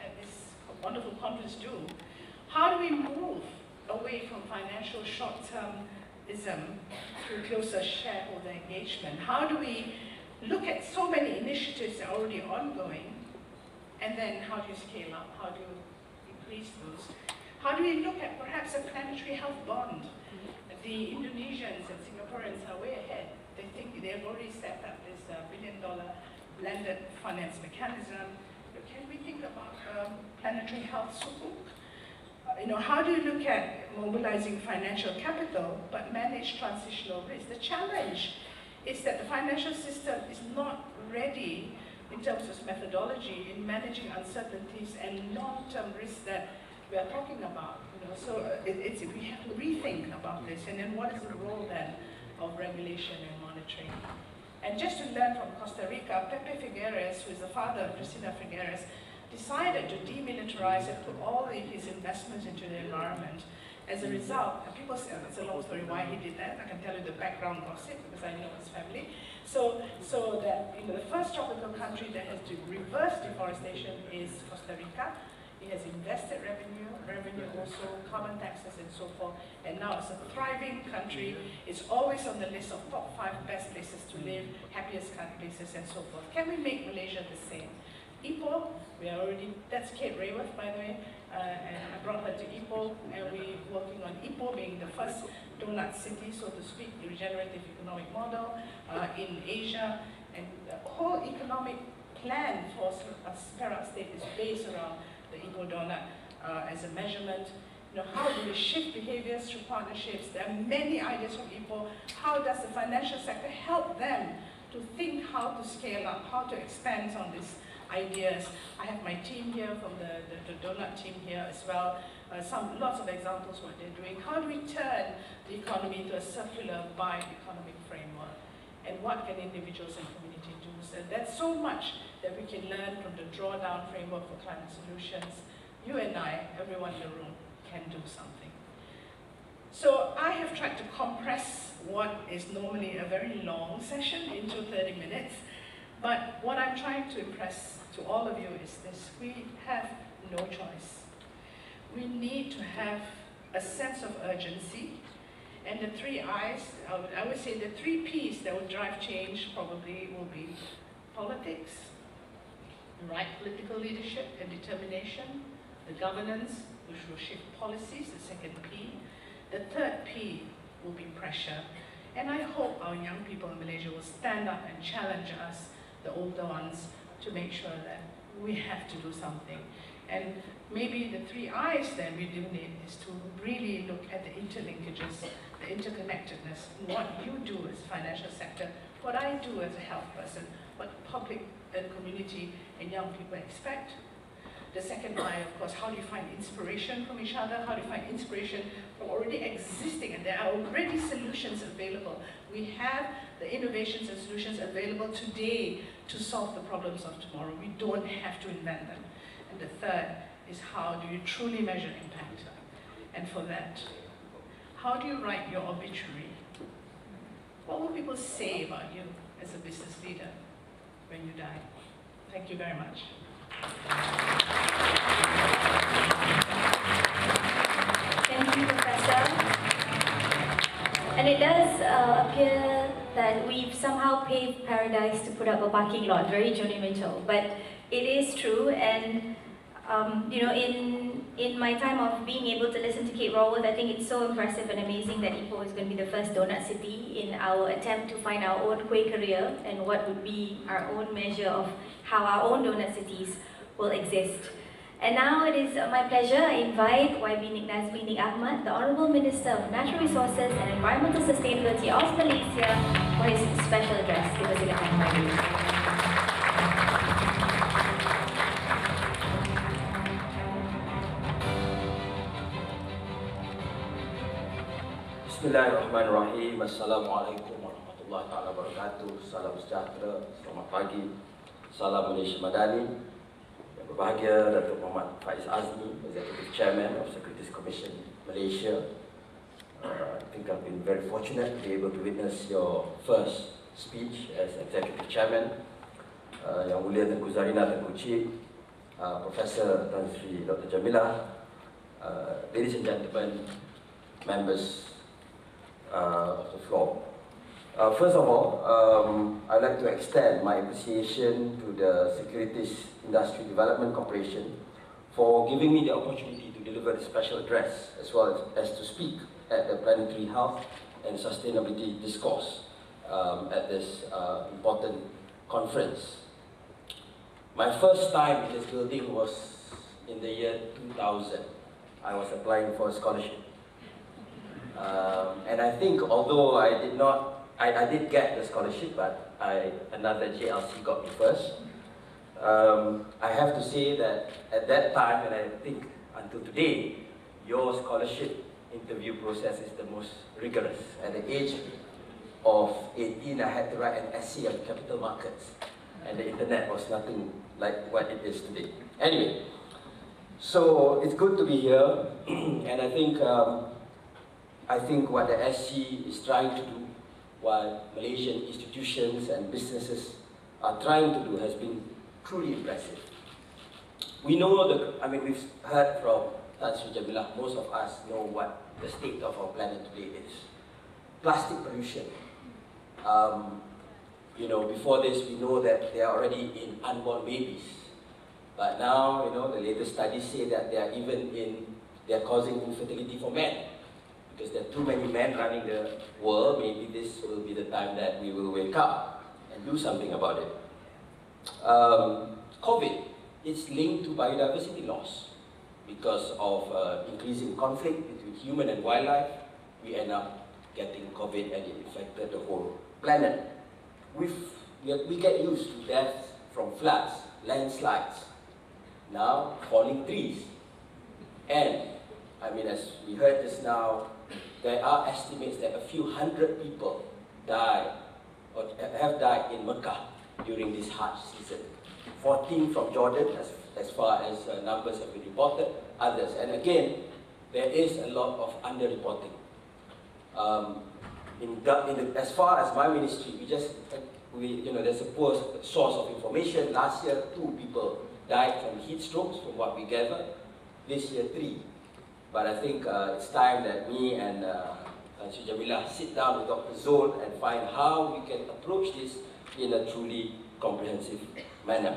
at this wonderful conference do? How do we move away from financial short-termism through closer shareholder engagement? How do we look at so many initiatives that are already ongoing, and then how do you scale up? How do you increase those? How do we look at perhaps a planetary health bond? The Indonesians and Singaporeans are way ahead. They think they've already set up this $1 billion blended finance mechanism. Can we think about planetary health sukuk? How do you look at mobilizing financial capital but manage transitional risk? The challenge is that the financial system is not ready in terms of methodology in managing uncertainties and long-term risks that we are talking about. So we have to rethink about this, and then what is the role then of regulation and monitoring? And just to learn from Costa Rica, Pepe Figueres, who is the father of Cristina Figueres, decided to demilitarize and put all his investments into the environment. As a result, and people say, it's a long story why he did that. I can tell you the background gossip because I know his family. So that the first tropical country that has to reverse deforestation is Costa Rica. It has invested revenue also, carbon taxes and so forth, and now it's a thriving country. It's always on the list of top 5 best places to live, happiest places and so forth. Can we make Malaysia the same? Ipoh, we are already, that's Kate Rayworth by the way, and I brought her to Ipoh, and we're working on Ipoh being the first donut city, so to speak, the regenerative economic model in Asia, and the whole economic plan for Perak State is based around the Ipoh donut as a measurement. You know, how do we shift behaviors through partnerships? There are many ideas from Ipoh. How does the financial sector help them to think how to scale up, how to expand on these ideas? I have my team here from the donut team here as well. Lots of examples what they're doing. How do we turn the economy into a circular bioeconomic framework? And what can individuals and community do? So that's so much that we can learn from the drawdown framework for climate solutions. You and I, everyone in the room, can do something. So I have tried to compress what is normally a very long session into 30 minutes. But what I'm trying to impress to all of you is this: we have no choice. We need to have a sense of urgency, and the 3 I's, I would say the 3 P's that will drive change probably will be politics, the right political leadership and determination, the governance, which will shift policies, the 2nd P. The 3rd P will be pressure. And I hope our young people in Malaysia will stand up and challenge us, the older ones, to make sure that we have to do something. And maybe the 3 I's that we do need is to really look at the interlinkages, the interconnectedness, and what you do as financial sector, what I do as a health person, what public and community and young people expect. The 2nd I, of course, how do you find inspiration from each other? How do you find inspiration from already existing? And there are already solutions available. We have the innovations and solutions available today to solve the problems of tomorrow. We don't have to invent them. And the 3rd is, how do you truly measure impact? And for that, how do you write your obituary? What will people say about you as a business leader when you die? Thank you very much. Thank you, Professor. And it does appear that we've somehow paved paradise to put up a parking lot, very Joni Mitchell. But it is true, and you know, in my time of being able to listen to Kate Raworth, I think it's so impressive and amazing that Ipoh is going to be the first donut city in our attempt to find our own kuih career and what would be our own measure of how our own donut cities will exist. And now it is my pleasure, I invite Wellbeing Nazmi Ahmad, the Honourable Minister of Natural Resources and Environmental Sustainability of Malaysia, for his special address. Dipersilakan, Wellbeing. Bismillahirrahmanirrahim. Assalamualaikum warahmatullahi wabarakatuh. Salam sejahtera, selamat pagi. Salam Malaysia Madani. Yang berbahagia Datuk Muhammad Faiz Azmi, Executive Chairman of Securities Commission Malaysia. I think I've been very fortunate to be able to witness your first speech as Executive Chairman. Yang Mulia Tengku Zarina Tengku Cik, Professor Tan Sri Dr. Jamila, ladies and gentlemen, members of the floor. First of all, I'd like to extend my appreciation to the Securities Industry Development Corporation for giving me the opportunity to deliver the special address as well as to speak at the Planetary Health and Sustainability Discourse at this important conference. My first time in this building was in the year 2000. I was applying for a scholarship. And I think although I did get the scholarship, but another JLC got me first. I have to say that at that time, and I think until today, your scholarship interview process is the most rigorous. At the age of 18, I had to write an essay on capital markets, and the internet was nothing like what it is today. Anyway, so it's good to be here, and I think what the SC is trying to do, what Malaysian institutions and businesses are trying to do, has been truly impressive. We know we've heard from Asli, most of us know what the state of our planet today is. Plastic pollution. Before this, we know that they are already in unborn babies. But now, the latest studies say that they are causing infertility for men. Because there are too many men running the world, maybe this will be the time that we will wake up and do something about it. COVID, it's linked to biodiversity loss. Because of increasing conflict between human and wildlife, we end up getting COVID and it infected the whole planet. We get used to deaths from floods, landslides, now falling trees. And, as we heard just now, there are estimates that a few hundred people have died in Mecca during this Hajj season. 14 from Jordan, as far as numbers have been reported, others. And again, there is a lot of underreporting. As far as my ministry, there's a poor source of information. Last year, 2 people died from heat strokes, from what we gather. This year, 3. But I think it's time that me and Jamila sit down with Dr. Zol and find how we can approach this in a truly comprehensive manner.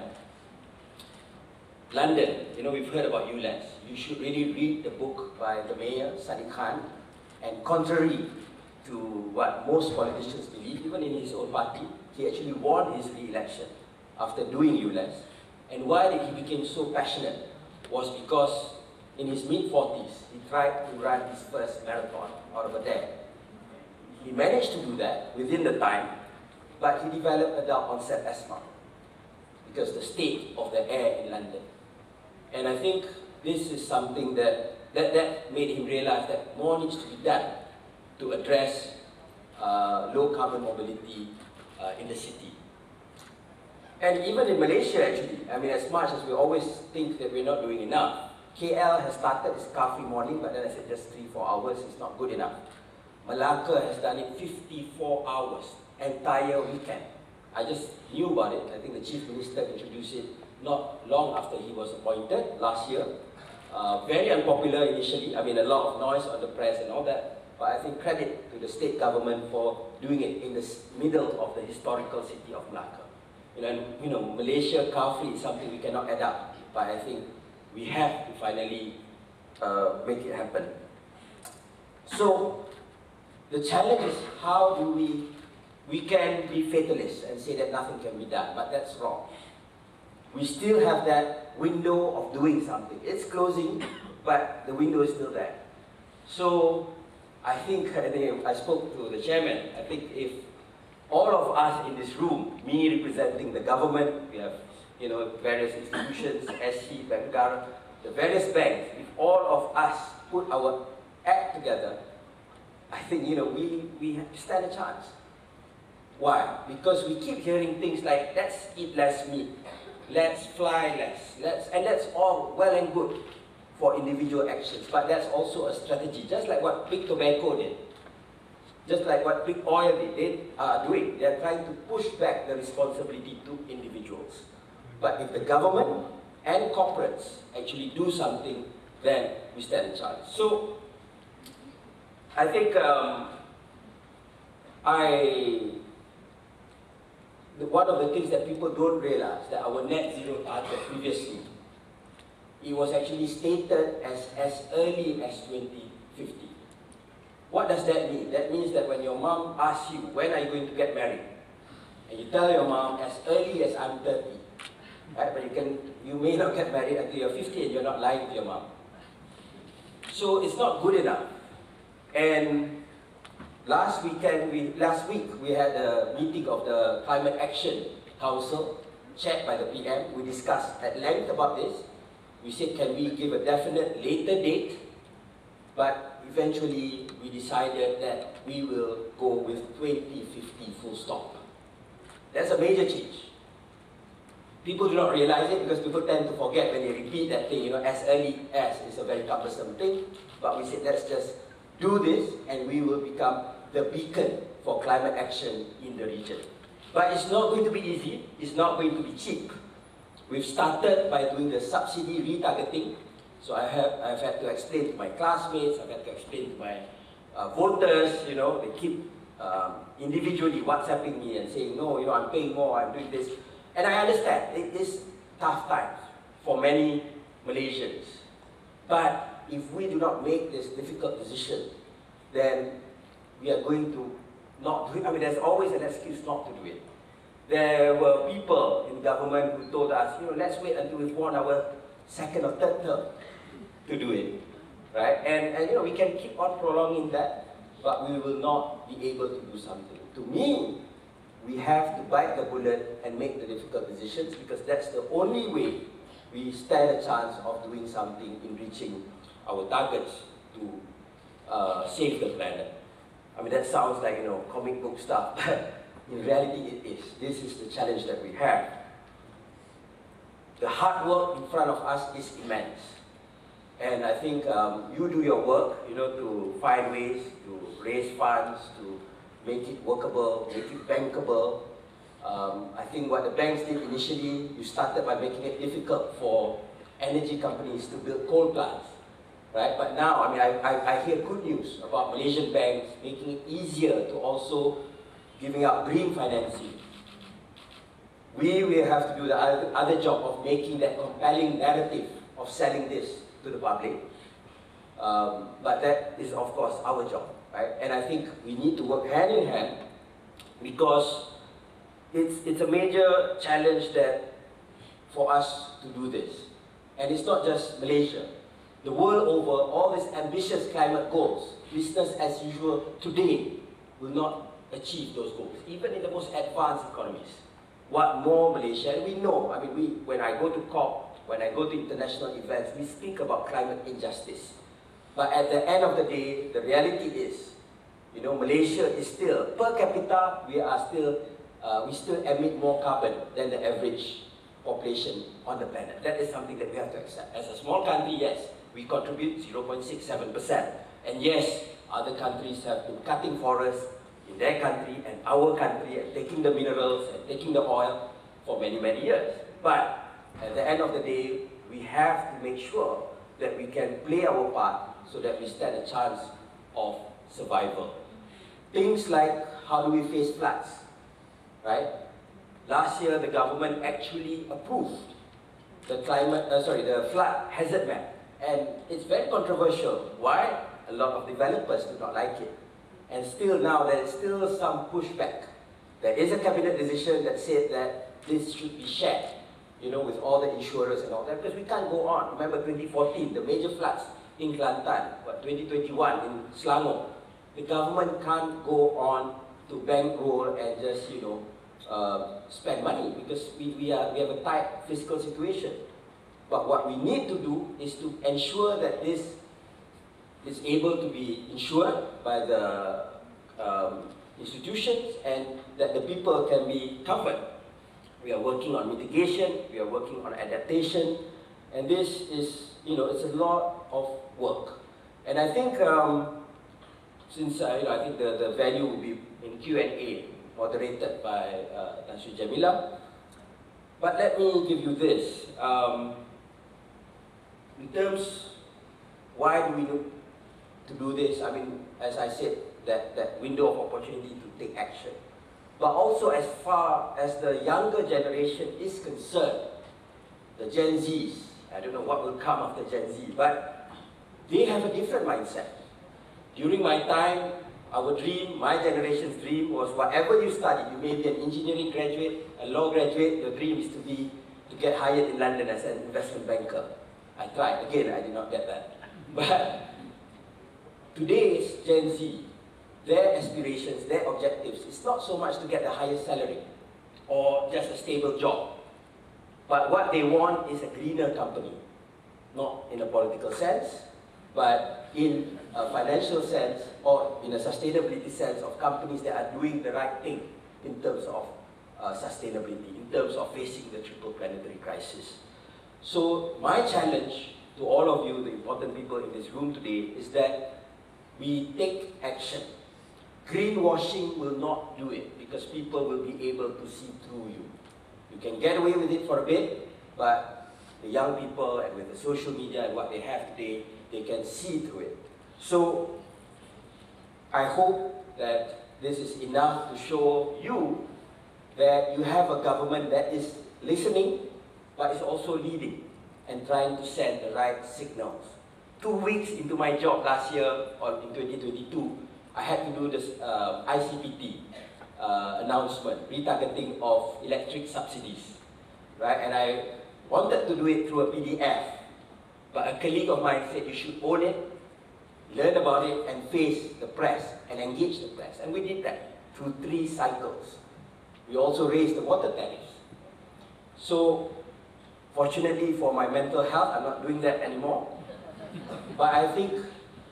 London, we've heard about ULAS. You should really read the book by the mayor, Sadiq Khan, and contrary to what most politicians believe, even in his own party, he actually won his re-election after doing ULAS. And why he became so passionate was because in his mid-40s, he tried to run his first marathon out of a dare. He managed to do that within the time, but he developed adult onset asthma because the state of the air in London. And I think this is something that made him realize that more needs to be done to address low carbon mobility in the city. And even in Malaysia, actually, as much as we always think that we're not doing enough, KL has started its car-free morning, but then I said just 3-4 hours is not good enough. Malacca has done it 54 hours, entire weekend. I just knew about it. I think the Chief Minister introduced it not long after he was appointed last year. Very unpopular initially. A lot of noise on the press and all that. But I think credit to the state government for doing it in the middle of the historical city of Malacca. Malaysia car-free is something we cannot add up. But I think we have to finally make it happen. So the challenge is how do we can be fatalists and say that nothing can be done, but that's wrong. We still have that window of doing something. It's closing, but the window is still there. So I think I spoke to the chairman. I think if all of us in this room, me representing the government, we have various institutions, SC, Banggar, the various banks, if all of us put our act together, I think we stand a chance. Why? Because we keep hearing things like, let's eat less meat, let's fly less, and that's all well and good for individual actions, but that's also a strategy, just like what Big Tobacco did, just like what Big Oil did, they are doing. They're trying to push back the responsibility to individuals. But if the government and corporates actually do something, then we stand a chance. So I think one of the things that people don't realize, that our net zero target previously, it was actually stated as early as 2050. What does that mean? That means that when your mom asks you, when are you going to get married? And you tell your mom, as early as I'm 30. Right? But you may not get married until you're 50 and you're not lying to your mom. So it's not good enough. And last week we had a meeting of the Climate Action Council, chaired by the PM. We discussed at length about this. We said, can we give a definite later date? But eventually we decided that we will go with 2050 full stop. That's a major change. People do not realize it because people tend to forget when they repeat that thing, as early as is a very cumbersome thing. But we said, let's just do this and we will become the beacon for climate action in the region. But it's not going to be easy, it's not going to be cheap. We've started by doing the subsidy retargeting. So I've had to explain to my classmates, I've had to explain to my voters, you know, they keep individually WhatsApping me and saying, no, you know, I'm paying more, I'm doing this. And I understand, it is tough times for many Malaysians. But if we do not make this difficult decision, then we are going to not do it. I mean, there's always an excuse not to do it. There were people in government who told us, you know, let's wait until we've won our second or third term to do it, right? And you know, we can keep on prolonging that, but we will not be able to do something. To me, we have to bite the bullet and make the difficult decisions, because that's the only way we stand a chance of doing something in reaching our targets to save the planet. I mean, that sounds like, you know, comic book stuff, but in reality it is. This is the challenge that we have. The hard work in front of us is immense. And I think you do your work, you know, to find ways to raise funds, to make it workable, make it bankable. I think what the banks did initially, you started by making it difficult for energy companies to build coal plants, right? But now, I mean, I hear good news about Malaysian banks making it easier to also giving out green financing. We will have to do the other job of making that compelling narrative of selling this to the public. But that is, of course, our job, right? And I think we need to work hand in hand, because it's a major challenge that for us to do this. And it's not just Malaysia. The world over, all these ambitious climate goals, business as usual today, will not achieve those goals, even in the most advanced economies. What more Malaysia? And we know, I mean, when I go to COP, when I go to international events, we speak about climate injustice. But at the end of the day, the reality is, you know, Malaysia is still, per capita, we still emit more carbon than the average population on the planet. That is something that we have to accept. As a small country, yes, we contribute 0.67%. And yes, other countries have been cutting forests in their country and our country, and taking the minerals and taking the oil for many, many years. But at the end of the day, we have to make sure that we can play our part so that we stand a chance of survival. Things like, how do we face floods, right? Last year, the government actually approved the the flood hazard map. And it's very controversial. Why? A lot of developers do not like it. And still now, there is still some pushback. There is a cabinet decision that said that this should be shared, you know, with all the insurers and all that, because we can't go on. Remember 2014, the major floods in Kelantan, 2021 in Selangor. The government can't go on to bankroll and just, you know, spend money, because we have a tight fiscal situation. But what we need to do is to ensure that this is able to be insured by the institutions, and that the people can be covered. We are working on mitigation, we are working on adaptation, and this is, you know, it's a lot of work. And I think, since you know, I think the value will be in Q&A, moderated by Tan Sri Jamila. But let me give you this. In terms, why do we need to do this? I mean, as I said, that window of opportunity to take action. But also, as far as the younger generation is concerned, the Gen Zs, I don't know what will come after Gen Z, but they have a different mindset. During my time, our dream, my generation's dream, was whatever you study, you may be an engineering graduate, a law graduate, your dream is to get hired in London as an investment banker. I tried, again, I did not get that. But today's Gen Z, their aspirations, their objectives, it's not so much to get the highest salary or just a stable job. But what they want is a greener company. Not in a political sense, but in a financial sense, or in a sustainability sense, of companies that are doing the right thing in terms of sustainability, in terms of facing the triple planetary crisis. So my challenge to all of you, the important people in this room today, is that we take action. Greenwashing will not do it, because people will be able to see through you. You can get away with it for a bit, but the young people and with the social media and what they have today, they can see through it. So I hope that this is enough to show you that you have a government that is listening, but is also leading and trying to send the right signals. 2 weeks into my job last year, or in 2022, I had to do this ICPT announcement, retargeting of electric subsidies, right? And I wanted to do it through a PDF, but a colleague of mine said you should own it, learn about it, and face the press and engage the press. And we did that through 3 cycles. We also raised the water tariffs. So, fortunately for my mental health, I'm not doing that anymore. But I think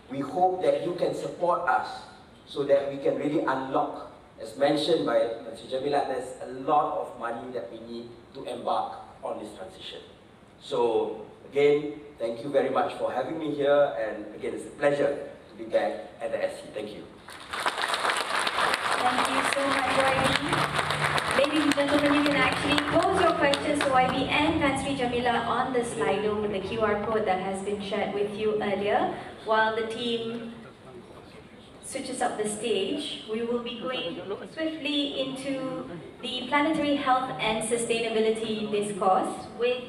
we hope that you can support us so that we can really unlock. As mentioned by Menteri Jamila, there's a lot of money that we need to embark on this transition. So, again, thank you very much for having me here, and again, it's a pleasure to be back at the SC. Thank you. Thank you so much, YB. Ladies and gentlemen, you can actually pose your questions to YB and Tan Sri Jamila on the Slido with the QR code that has been shared with you earlier. While the team switches up the stage, we will be going swiftly into the Planetary Health and Sustainability Discourse with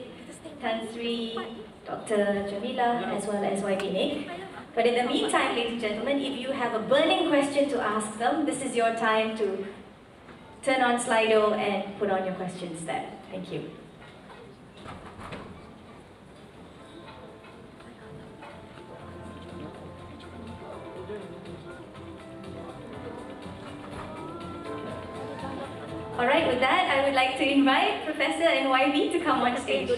Tan Sri, Dr. Jamila, as well as YB Nick. But in the meantime, ladies and gentlemen, if you have a burning question to ask them, this is your time to turn on Slido and put on your questions there. Thank you. Alright, with that, I would like to invite Professor and YB to come on stage.